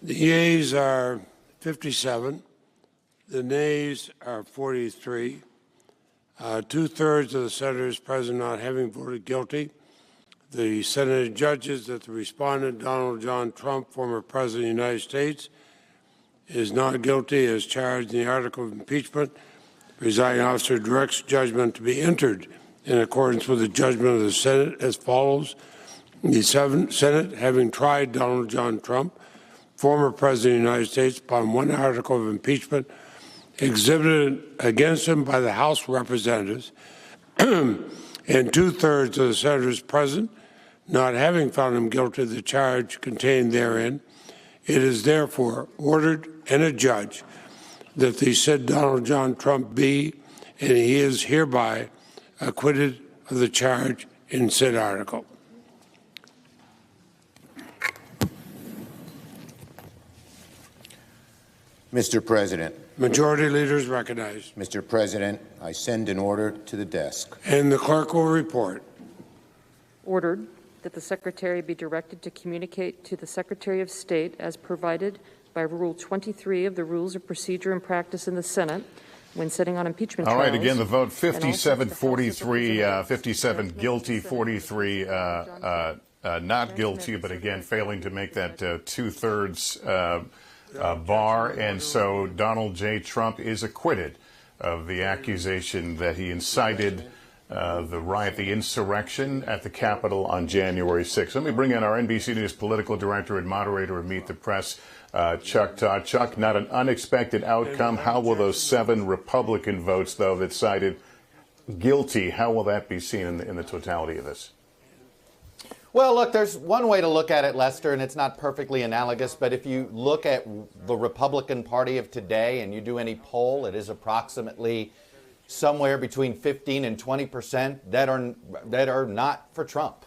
The yeas are 57. The nays are 43. Two-thirds of the senators present not having voted guilty. The Senate judges that the respondent, Donald John Trump, former President of the United States, is not guilty as charged in the article of impeachment. The presiding officer directs judgment to be entered in accordance with the judgment of the Senate as follows. The Senate, having tried Donald John Trump, former President of the United States, upon one article of impeachment exhibited against him by the House of Representatives, and two-thirds of the senators present not having found him guilty of the charge contained therein, it is therefore ordered and adjudged that the said Donald John Trump be, and he is hereby, acquitted of the charge in said article. Mr. President. Majority Leader is recognized. Mr. President, I send an order to the desk. And the clerk will report. Ordered that the Secretary be directed to communicate to the Secretary of State as provided by Rule 23 of the Rules of Procedure and Practice in the Senate when sitting on impeachment trials. All right, again, the vote 57-43, 57 guilty, 43 not guilty, but again, failing to make that two-thirds bar. And so Donald J. Trump is acquitted of the accusation that he incited the riot, the insurrection at the Capitol on January 6th. Let me bring in our NBC News political director and moderator of Meet the Press, Chuck Todd. Chuck, not an unexpected outcome. How will those 7 Republican votes, though, that cited guilty, how will that be seen in the totality of this? Well, look, there's one way to look at it, Lester, and it's not perfectly analogous, but if you look at the Republican Party of today and you do any poll, it is approximately somewhere between 15 and 20% that are not for Trump.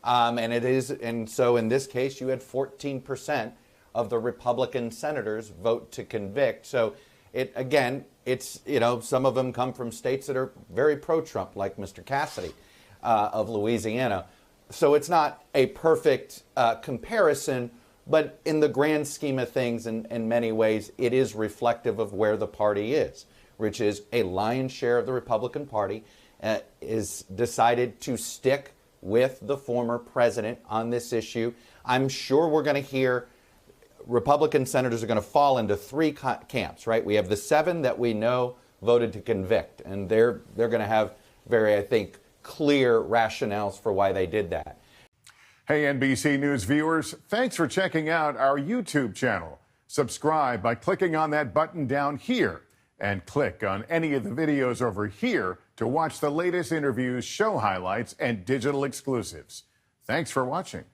And so in this case, you had 14% of the Republican senators vote to convict. So it's, some of them come from states that are very pro-Trump, like Mr. Cassidy of Louisiana. So it's not a perfect comparison, but in the grand scheme of things, in many ways, it is reflective of where the party is, which is a lion's share of the Republican Party is decided to stick with the former president on this issue. I'm sure we're going to hear Republican senators are going to fall into 3 camps, right? We have the 7 that we know voted to convict, and they're going to have very, I think, clear rationales for why they did that. Hey, NBC News viewers, thanks for checking out our YouTube channel. Subscribe by clicking on that button down here and click on any of the videos over here to watch the latest interviews, show highlights, and digital exclusives. Thanks for watching.